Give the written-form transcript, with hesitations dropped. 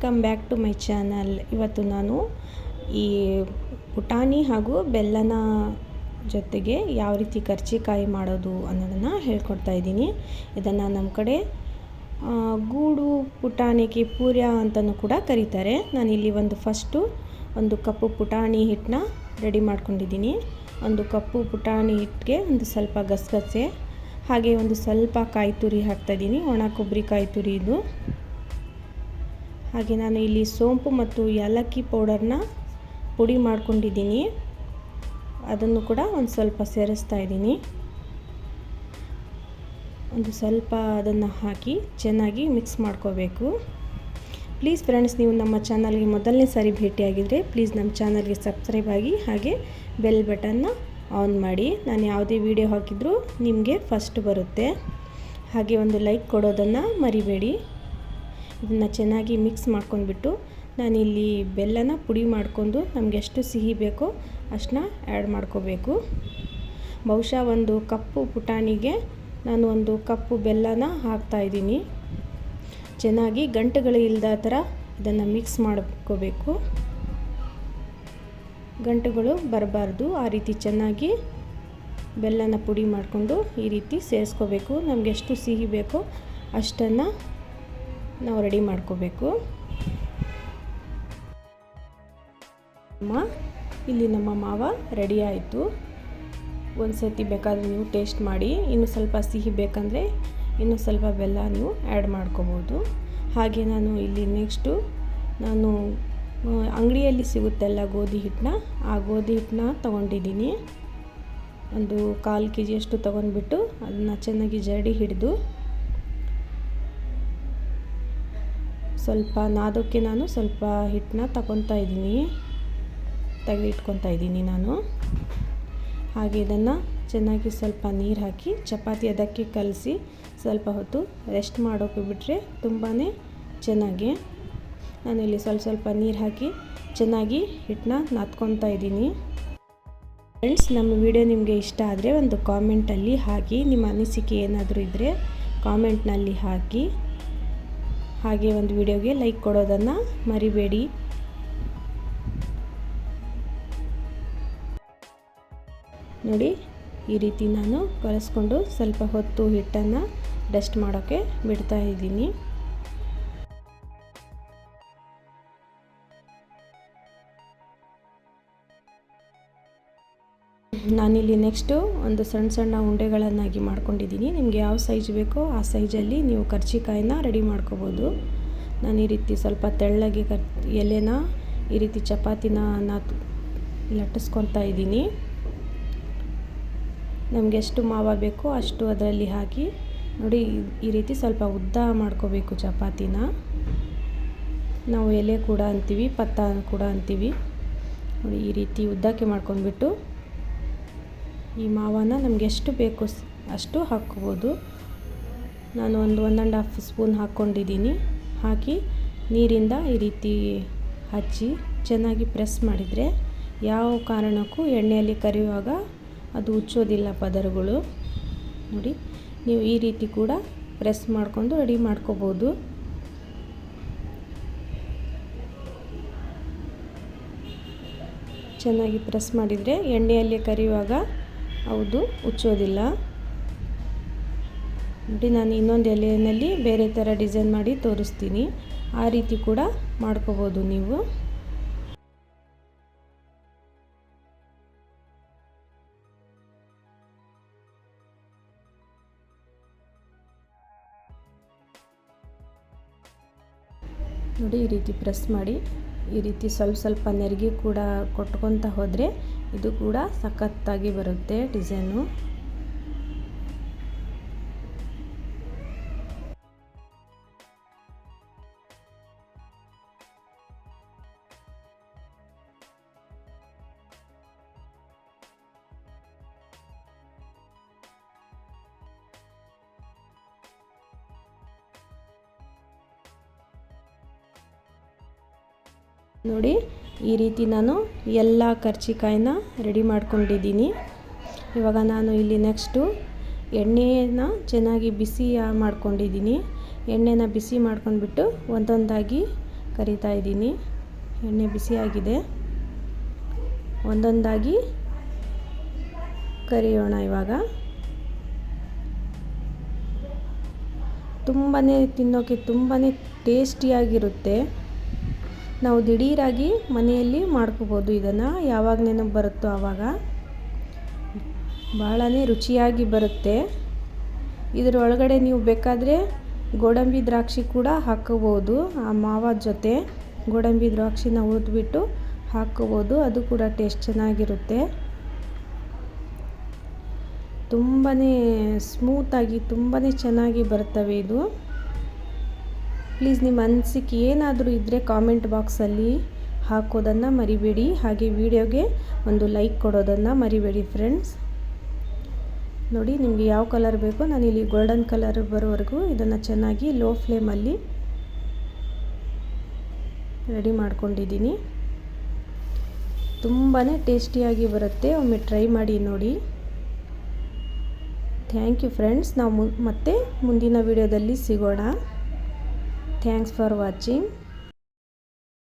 Welcome back to my channel. ಇವತ್ತು ನಾನು ಈ ಪುಟಾಣಿ ಹಾಗೂ ಬೆಲ್ಲನ ಜೊತೆಗೆ ಯಾವ ರೀತಿ ಕರ್ಜಿಕಾಯಿ ಮಾಡೋದು ಅನ್ನೋದನ್ನು ಹೇಳ್ಕೊಡ್ತಾ ಇದ್ದೀನಿ. ಇದನ್ನು ನಮ್ಮ ಕಡೆ ಗೂಡು ಪುಟಾಣಿಗೆ ಪೂರ್ಯ ಅಂತಲೂ ಕೂಡ ಕರೀತಾರೆ. ನಾನಿಲ್ಲಿ ಒಂದು ಕಪ್ಪು ಪುಟಾಣಿ ಹಿಟ್ಟನ್ನ ರೆಡಿ ಮಾಡ್ಕೊಂಡಿದ್ದೀನಿ. ಒಂದು ಕಪ್ಪು ಪುಟಾಣಿ ಹಿಟ್ಟಿಗೆ ಒಂದು ಸ್ವಲ್ಪ ಗಸಗಸೆ ಹಾಗೆ ಒಂದು ಸ್ವಲ್ಪ ಕಾಯಿ ತುರಿ ಹಾಕ್ತಾಯಿದ್ದೀನಿ, ಒಣ ಕೊಬ್ಬರಿ ಕಾಯಿ ತುರಿ ಇದು. ಹಾಗೆ ನಾನು ಇಲ್ಲಿ ಸೋಂಪು ಮತ್ತು ಏಲಕ್ಕಿ ಪೌಡರ್ನ ಪುಡಿ ಮಾಡ್ಕೊಂಡಿದ್ದೀನಿ, ಅದನ್ನು ಕೂಡ ಒಂದು ಸ್ವಲ್ಪ ಸೇರಿಸ್ತಾ ಇದ್ದೀನಿ. ಒಂದು ಸ್ವಲ್ಪ ಅದನ್ನು ಹಾಕಿ ಚೆನ್ನಾಗಿ ಮಿಕ್ಸ್ ಮಾಡ್ಕೋಬೇಕು. ಪ್ಲೀಸ್ ಫ್ರೆಂಡ್ಸ್, ನೀವು ನಮ್ಮ ಚಾನಲ್ಗೆ ಮೊದಲನೇ ಸಾರಿ ಭೇಟಿಯಾಗಿದ್ದರೆ ಪ್ಲೀಸ್ ನಮ್ಮ ಚಾನಲ್ಗೆ ಸಬ್ಸ್ಕ್ರೈಬ್ ಆಗಿ ಹಾಗೆ ಬೆಲ್ ಬಟನ್ನ ಆನ್ ಮಾಡಿ. ನಾನು ಯಾವುದೇ ವಿಡಿಯೋ ಹಾಕಿದರೂ ನಿಮಗೆ ಫಸ್ಟ್ ಬರುತ್ತೆ. ಹಾಗೆ ಒಂದು ಲೈಕ್ ಕೊಡೋದನ್ನು ಮರಿಬೇಡಿ. ಇದನ್ನು ಚೆನ್ನಾಗಿ ಮಿಕ್ಸ್ ಮಾಡ್ಕೊಂಡ್ಬಿಟ್ಟು ನಾನಿಲ್ಲಿ ಬೆಲ್ಲನ ಪುಡಿ ಮಾಡಿಕೊಂಡು ನಮಗೆ ಎಷ್ಟು ಸಿಹಿ ಬೇಕೋ ಅಷ್ಟನ್ನ ಆ್ಯಡ್ ಮಾಡ್ಕೋಬೇಕು. ಬಹುಶಃ ಒಂದು ಕಪ್ಪು ಪುಟಾಣಿಗೆ ನಾನು ಒಂದು ಕಪ್ಪು ಬೆಲ್ಲನ ಹಾಕ್ತಾಯಿದ್ದೀನಿ. ಚೆನ್ನಾಗಿ ಗಂಟುಗಳು ಇಲ್ಲದ ಥರ ಇದನ್ನು ಮಿಕ್ಸ್ ಮಾಡ್ಕೋಬೇಕು. ಗಂಟುಗಳು ಬರಬಾರ್ದು, ಆ ರೀತಿ ಚೆನ್ನಾಗಿ ಬೆಲ್ಲನ ಪುಡಿ ಮಾಡಿಕೊಂಡು ಈ ರೀತಿ ಸೇರಿಸ್ಕೋಬೇಕು. ನಮಗೆ ಎಷ್ಟು ಸಿಹಿ ಬೇಕೋ ಅಷ್ಟನ್ನು ನಾವು ರೆಡಿ ಮಾಡ್ಕೋಬೇಕು. ಇಲ್ಲಿ ನಮ್ಮ ಮಾವ ರೆಡಿ ಆಯಿತು. ಒಂದು ಸರ್ತಿ ಬೇಕಾದರೆ ನೀವು ಟೇಸ್ಟ್ ಮಾಡಿ. ಇನ್ನು ಸ್ವಲ್ಪ ಸಿಹಿ ಬೇಕಂದರೆ ಇನ್ನೂ ಸ್ವಲ್ಪ ಬೆಲ್ಲ ನೀವು ಆ್ಯಡ್ ಮಾಡ್ಕೋಬೋದು. ಹಾಗೆ ನಾನು ಇಲ್ಲಿ ನೆಕ್ಸ್ಟು ಅಂಗಡಿಯಲ್ಲಿ ಸಿಗುತ್ತಲ್ಲ ಗೋಧಿ ಹಿಟ್ಟನ್ನ, ಆ ಗೋಧಿ ಹಿಟ್ಟನ್ನ ತೊಗೊಂಡಿದ್ದೀನಿ. ಒಂದು 1/4 kg ತೊಗೊಂಡ್ಬಿಟ್ಟು ಅದನ್ನು ಚೆನ್ನಾಗಿ ಜರಡಿ ಹಿಡಿದು ಸ್ವಲ್ಪ ನಾದೋಕ್ಕೆ ನಾನು ಸ್ವಲ್ಪ ಹಿಟ್ಟನ್ನ ತೆಗೆದಿಟ್ಕೊತಾ ಇದ್ದೀನಿ ನಾನು. ಹಾಗೆ ಇದನ್ನು ಚೆನ್ನಾಗಿ ಸ್ವಲ್ಪ ನೀರು ಹಾಕಿ ಚಪಾತಿ ಅದಕ್ಕೆ ಕಲಸಿ ಸ್ವಲ್ಪ ಹೊತ್ತು ರೆಸ್ಟ್ ಮಾಡೋಕ್ಕೆ ಬಿಟ್ಟರೆ ತುಂಬಾ ಚೆನ್ನಾಗಿ. ನಾನಿಲ್ಲಿ ಸ್ವಲ್ಪ ನೀರು ಹಾಕಿ ಚೆನ್ನಾಗಿ ಹಿಟ್ಟನ್ನ ನಾದ್ಕೊತಾ ಇದ್ದೀನಿ. ಫ್ರೆಂಡ್ಸ್, ನಮ್ಮ ವಿಡಿಯೋ ನಿಮಗೆ ಇಷ್ಟ ಆದರೆ ಒಂದು ಕಾಮೆಂಟಲ್ಲಿ ಹಾಕಿ. ನಿಮ್ಮ ಅನಿಸಿಕೆ ಏನಾದರೂ ಇದ್ದರೆ ಕಾಮೆಂಟ್ನಲ್ಲಿ ಹಾಕಿ. ಹಾಗೆ ಒಂದು ವಿಡಿಯೋಗೆ ಲೈಕ್ ಕೊಡೋದನ್ನು ಮರಿಬೇಡಿ. ನೋಡಿ, ಈ ರೀತಿ ನಾನು ಕಲಿಸ್ಕೊಂಡು ಸ್ವಲ್ಪ ಹೊತ್ತು ಹಿಟ್ಟನ್ನು ರೆಸ್ಟ್ ಮಾಡೋಕ್ಕೆ ಬಿಡ್ತಾ ಇದ್ದೀನಿ. ನಾನಿಲ್ಲಿ ನೆಕ್ಸ್ಟು ಒಂದು ಸಣ್ಣ ಉಂಡೆಗಳನ್ನಾಗಿ ಮಾಡ್ಕೊಂಡಿದ್ದೀನಿ. ನಿಮಗೆ ಯಾವ ಸೈಜ್ ಬೇಕೋ ಆ ಸೈಜಲ್ಲಿ ನೀವು ಕರ್ಜಿಕಾಯಿನ ರೆಡಿ ಮಾಡ್ಕೋಬೋದು. ನಾನು ಈ ರೀತಿ ಸ್ವಲ್ಪ ತೆಳ್ಳಗೆ ಎಲೆನ ಈ ರೀತಿ ಚಪಾತಿನ ಲಟ್ಟಿಸ್ಕೊತಾ ಇದ್ದೀನಿ. ನಮಗೆ ಎಷ್ಟು ಮಾವ ಬೇಕೋ ಅಷ್ಟು ಅದರಲ್ಲಿ ಹಾಕಿ ನೋಡಿ, ಈ ರೀತಿ ಸ್ವಲ್ಪ ಉದ್ದ ಮಾಡ್ಕೋಬೇಕು ಚಪಾತಿನ. ನಾವು ಎಲೆ ಕೂಡ ಅಂತೀವಿ, ಪತ್ತ ಕೂಡ ಅಂತೀವಿ. ನೋಡಿ, ಈ ರೀತಿ ಉದ್ದಕ್ಕೆ ಮಾಡ್ಕೊಂಡ್ಬಿಟ್ಟು ಈ ಮಾವನ ನಮಗೆ ಎಷ್ಟು ಬೇಕು ಅಷ್ಟು ಹಾಕ್ಕೋಬೋದು. ನಾನು ಒಂದು 1.5 ಸ್ಪೂನ್ ಹಾಕ್ಕೊಂಡಿದ್ದೀನಿ. ಹಾಕಿ ನೀರಿಂದ ಈ ರೀತಿ ಹಚ್ಚಿ ಚೆನ್ನಾಗಿ ಪ್ರೆಸ್ ಮಾಡಿದರೆ ಯಾವ ಕಾರಣಕ್ಕೂ ಎಣ್ಣೆಯಲ್ಲಿ ಕರಿಯುವಾಗ ಅದು ಉಚ್ಚೋದಿಲ್ಲ ಪದರುಗಳು. ನೋಡಿ, ನೀವು ಈ ರೀತಿ ಕೂಡ ಪ್ರೆಸ್ ಮಾಡಿಕೊಂಡು ರೆಡಿ ಮಾಡ್ಕೋಬೋದು. ಚೆನ್ನಾಗಿ ಪ್ರೆಸ್ ಮಾಡಿದರೆ ಎಣ್ಣೆಯಲ್ಲಿ ಕರಿಯುವಾಗ ಹೌದು ಉಚ್ಚೋದಿಲ್ಲ. ನೋಡಿ, ನಾನು ಇನ್ನೊಂದು ಎಲೆಯಲ್ಲಿ ಬೇರೆ ಥರ ಡಿಸೈನ್ ಮಾಡಿ ತೋರಿಸ್ತೀನಿ. ಆ ರೀತಿ ಕೂಡ ಮಾಡ್ಕೋಬೋದು ನೀವು. ನೋಡಿ, ಈ ರೀತಿ ಪ್ರೆಸ್ ಮಾಡಿ ಈ ರೀತಿ ಸ್ವಲ್ಪ ನೆರಿಗೆ ಕೂಡ ಕೊಟ್ಕೊತಾ ಹೋದರೆ ಇದು ಕೂಡ ಸಖತ್ತಾಗಿ ಬರುತ್ತೆ ಡಿಸೈನು. ನೋಡಿ, ಈ ರೀತಿ ನಾನು ಎಲ್ಲ ಕರ್ಜಿಕಾಯಿನ ರೆಡಿ ಮಾಡ್ಕೊಂಡಿದ್ದೀನಿ. ಇವಾಗ ನಾನು ಇಲ್ಲಿ ನೆಕ್ಸ್ಟು ಎಣ್ಣೆನ ಚೆನ್ನಾಗಿ ಬಿಸಿ ಮಾಡ್ಕೊಂಡಿದ್ದೀನಿ. ಎಣ್ಣೆನ ಬಿಸಿ ಮಾಡ್ಕೊಂಡ್ಬಿಟ್ಟು ಒಂದೊಂದಾಗಿ ಕರಿತಾ ಇದ್ದೀನಿ. ಎಣ್ಣೆ ಬಿಸಿಯಾಗಿದೆ. ಒಂದೊಂದಾಗಿ ಕರಿಯೋಣ ಇವಾಗ. ತಿನ್ನೋಕ್ಕೆ ತುಂಬಾ ಟೇಸ್ಟಿಯಾಗಿರುತ್ತೆ. ನಾವು ದಿಢೀರಾಗಿ ಮನೆಯಲ್ಲಿ ಮಾಡ್ಕೋಬೋದು ಇದನ್ನು. ಯಾವಾಗ ನೆನಪು ಬರುತ್ತೋ ಆವಾಗ. ಭಾಳನೇ ರುಚಿಯಾಗಿ ಬರುತ್ತೆ. ಇದರ ಒಳಗಡೆ ನೀವು ಬೇಕಾದರೆ ಗೋಡಂಬಿ ದ್ರಾಕ್ಷಿ ಕೂಡ ಹಾಕೋಬೋದು. ಆ ಮಾವದ ಜೊತೆ ಗೋಡಂಬಿ ದ್ರಾಕ್ಷಿನ ಹುರಿದ್ಬಿಟ್ಟು ಹಾಕೋಬೋದು. ಅದು ಕೂಡ ಟೇಸ್ಟ್ ಚೆನ್ನಾಗಿರುತ್ತೆ. ತುಂಬಾ ಸ್ಮೂತಾಗಿ ತುಂಬಾ ಚೆನ್ನಾಗಿ ಬರ್ತವೆ ಇದು. ಪ್ಲೀಸ್ ನಿಮ್ಮ ಅನಿಸಿಕೆ ಏನಾದರೂ ಇದ್ದರೆ ಕಾಮೆಂಟ್ ಬಾಕ್ಸಲ್ಲಿ ಹಾಕೋದನ್ನು ಮರಿಬೇಡಿ. ಹಾಗೆ ವಿಡಿಯೋಗೆ ಒಂದು ಲೈಕ್ ಕೊಡೋದನ್ನು ಮರಿಬೇಡಿ ಫ್ರೆಂಡ್ಸ್. ನೋಡಿ, ನಿಮಗೆ ಯಾವ ಕಲರ್ ಬೇಕೋ ನಾನಿಲ್ಲಿ ಗೋಲ್ಡನ್ ಕಲರ್ ಬರೋವರೆಗೂ ಇದನ್ನು ಚೆನ್ನಾಗಿ ಲೋ ಫ್ಲೇಮಲ್ಲಿ ರೆಡಿ ಮಾಡ್ಕೊಂಡಿದ್ದೀನಿ. ತುಂಬಾ ಟೇಸ್ಟಿಯಾಗಿ ಬರುತ್ತೆ. ಒಮ್ಮೆ ಟ್ರೈ ಮಾಡಿ ನೋಡಿ. Thank you friends. ನಾವು ಮತ್ತೆ ಮುಂದಿನ ವಿಡಿಯೋದಲ್ಲಿ ಸಿಗೋಣ. Thanks for watching.